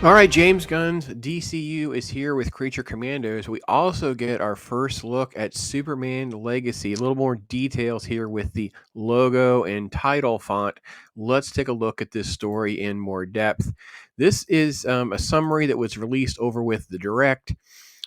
All right, James Gunn's DCU is here with Creature Commandos. We also get our first look at Superman Legacy. A little more details here with the logo and title font. Let's take a look at this story in more depth. This is a summary that was released over with the direct.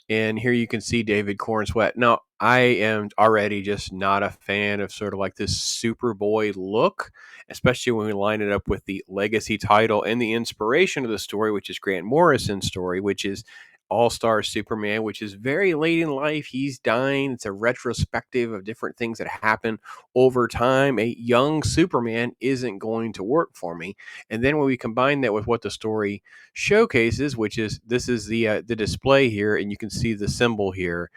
And here you can see David Cornsweet. Now, I am already just not a fan of sort of like this Superboy look, especially when we line it up with the legacy title and the inspiration of the story, which is Grant Morrison's story, which is All Star Superman, which is very late in life. He's dying. It's a retrospective of different things that happen over time. A young Superman isn't going to work for me. And then when we combine that with what the story showcases, which is this is the display here, and you can see the symbol here.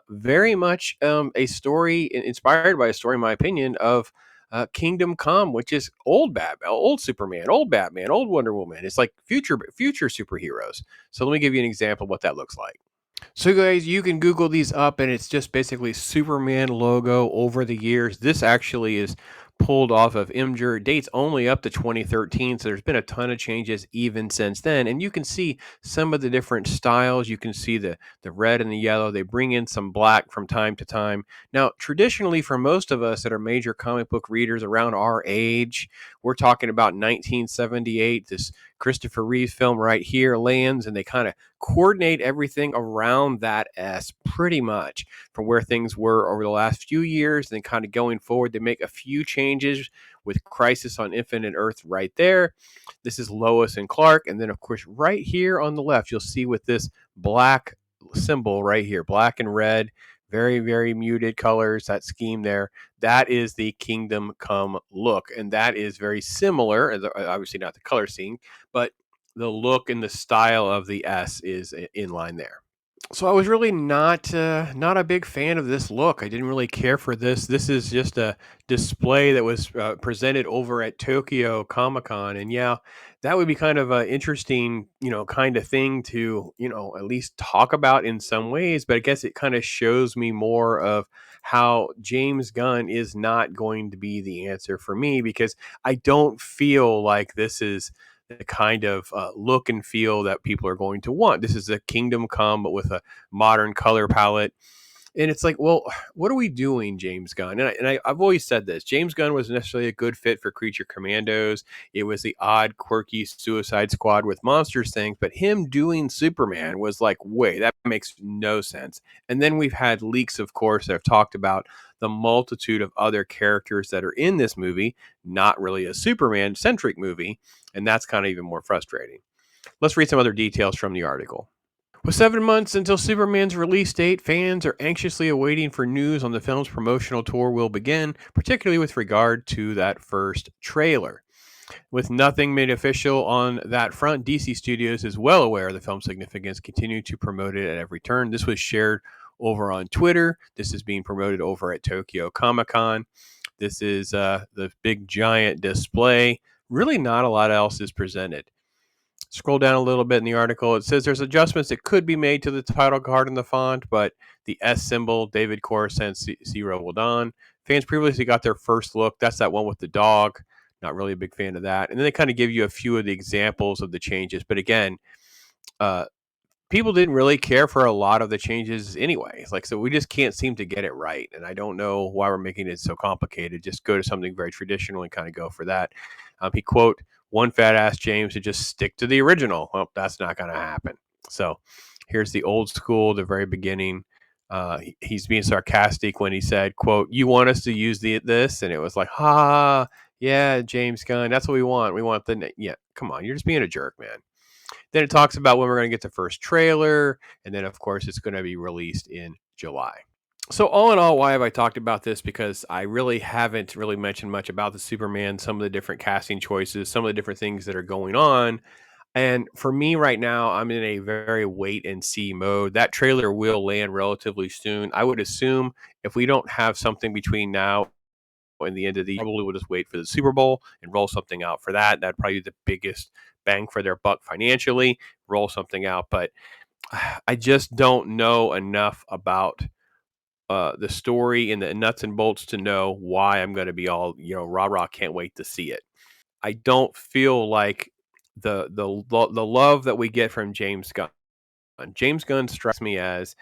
Very much a story inspired by a story, in my opinion, of Kingdom Come, which is old Batman, old Superman, old Batman, old Wonder Woman. It's like future superheroes. So let me give you an example of what that looks like. So, guys, you can Google these up, and it's just basically Superman logo over the years. This actually is pulled off of Imgur, dates only up to 2013. So, there's been a ton of changes even since then. And you can see some of the different styles. You can see the red and the yellow. They bring in some black from time to time. Now, traditionally, for most of us that are major comic book readers around our age, we're talking about 1978. This Christopher Reeve film right here lands, and they kind of coordinate everything around that S pretty much from where things were over the last few years. And then kind of going forward, they make a few changes with Crisis on Infinite Earth right there. This is Lois and Clark. And then, of course, right here on the left, you'll see with this black symbol right here, black and red, very, very muted colors, that scheme there. That is the Kingdom Come look. And that is very similar, obviously not the color scheme, but the look and the style of the S is in line there. So I was really not a big fan of this look. I didn't really care for this. This is just a display that was presented over at Tokyo Comic Con, and yeah, that would be kind of an interesting, kind of thing to, at least talk about in some ways. But I guess it kind of shows me more of how James Gunn is not going to be the answer for me because I don't feel like this is the kind of look and feel that people are going to want. This is a Kingdom Come, but with a modern color palette. And it's like, well, what are we doing, James Gunn? I've always said this. James Gunn was necessarily a good fit for Creature Commandos. It was the odd, quirky Suicide Squad with monsters thing. But him doing Superman was like, wait, that makes no sense. And then we've had leaks, of course, that have talked about the multitude of other characters that are in this movie, not really a Superman centric movie. And that's kind of even more frustrating. Let's read some other details from the article. With 7 months until Superman's release date, fans are anxiously awaiting for news on the film's promotional tour will begin, particularly with regard to that first trailer. With nothing made official on that front, DC Studios is well aware of the film's significance, continuing to promote it at every turn. This was shared over on Twitter. This is being promoted over at Tokyo Comic Con. This is the big giant display. Really, not a lot else is presented. Scroll down a little bit in the article. It says there's adjustments that could be made to the title card and the font, but the S symbol, David Coruscant, Zero Wildan. Fans previously got their first look. That's that one with the dog. Not really a big fan of that. And then they kind of give you a few of the examples of the changes. But again, uh, people didn't really care for a lot of the changes anyway. Like, so we just can't seem to get it right. And I don't know why we're making it so complicated. Just go to something very traditional and kind of go for that. He quote, one fat ass James to just stick to the original. Well, that's not going to happen. So here's the old school, the very beginning. He's being sarcastic when he said, quote, you want us to use this? And it was like, ha, yeah, James Gunn. That's what we want. We want yeah, come on. You're just being a jerk, man. Then it talks about when we're going to get the first trailer. And then, of course, it's going to be released in July. So, all in all, why have I talked about this? Because I really haven't really mentioned much about the Superman, some of the different casting choices, some of the different things that are going on. And for me right now, I'm in a very wait and see mode. That trailer will land relatively soon. I would assume if we don't have something between now and the end of the year, probably we'll just wait for the Super Bowl and roll something out for that. That'd probably be the biggest bang for their buck financially, roll something out. But I just don't know enough about the story and the nuts and bolts to know why I'm going to be all, rah rah, can't wait to see it. I don't feel like the love that we get from James Gunn. James Gunn strikes me as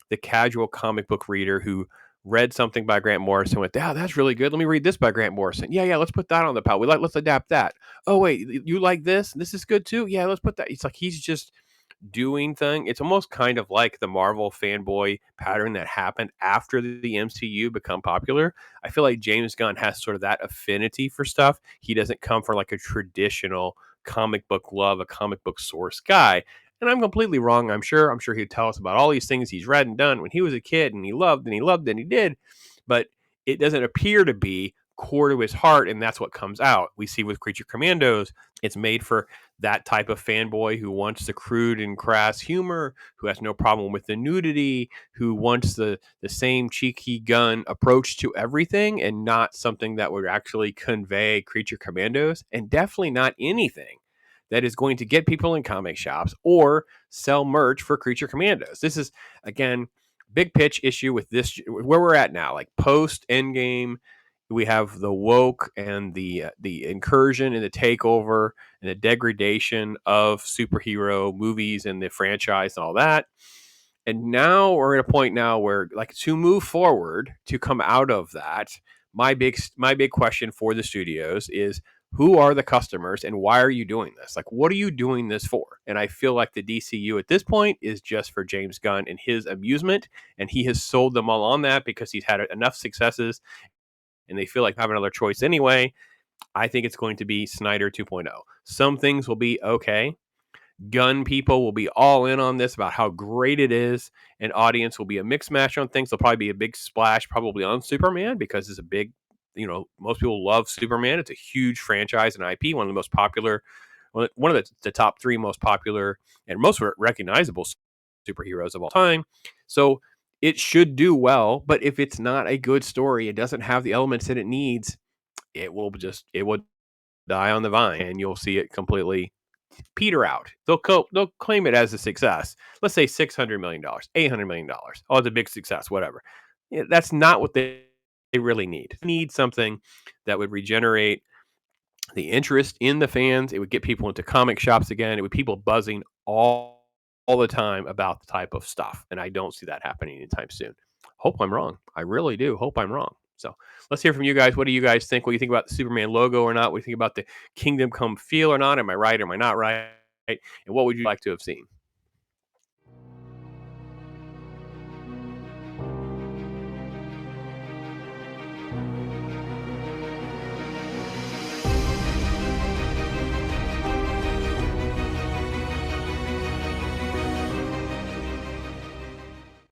the casual comic book reader who read something by Grant Morrison and went, "Yeah, that's really good. Let me read this by Grant Morrison. Yeah, yeah, let's put that on the pile. Let's adapt that. Oh wait, you like this? This is good too. Yeah, let's put that." It's like he's just doing thing. It's almost kind of like the Marvel fanboy pattern that happened after the MCU become popular. I feel like James Gunn has sort of that affinity for stuff. He doesn't come from like a traditional comic book love, a comic book source guy. And I'm completely wrong. I'm sure. I'm sure he'd tell us about all these things he's read and done when he was a kid, and he loved and he loved and he did. But it doesn't appear to be core to his heart, and that's what comes out. We see with Creature Commandos, it's made for that type of fanboy who wants the crude and crass humor, who has no problem with the nudity, who wants the same cheeky gun approach to everything, and not something that would actually convey Creature Commandos, and definitely not anything that is going to get people in comic shops or sell merch for Creature Commandos. This is, again, big pitch issue with this, where we're at now, like post Endgame. We have the woke and the incursion and the takeover and the degradation of superhero movies and the franchise and all that. And now we're at a point now where, like, to move forward, to come out of that, my big question for the studios is, who are the customers and why are you doing this? Like, what are you doing this for? And I feel like the DCU at this point is just for James Gunn and his amusement, and he has sold them all on that because he's had enough successes and they feel like have another choice anyway. I think it's going to be Snyder 2.0. Some things will be okay. Gun people will be all in on this about how great it is, and audience will be a mixed match on things. There'll probably be a big splash probably on Superman because it's a big, most people love Superman. It's a huge franchise and IP, one of the most popular, one of the top three most popular and most recognizable superheroes of all time. So it should do well, but if it's not a good story, it doesn't have the elements that it needs, it will die on the vine, and you'll see it completely peter out. They'll claim it as a success. Let's say $600 million, $800 million. Oh, it's a big success, whatever. Yeah, that's not what they really need. They need something that would regenerate the interest in the fans. It would get people into comic shops again. It would people buzzing all the time about the type of stuff. And I don't see that happening anytime soon. Hope I'm wrong. I really do hope I'm wrong. So let's hear from you guys. What do you guys think? What do you think about the Superman logo or not? What do you think about the Kingdom Come feel or not? Am I right? Am I not right? And what would you like to have seen?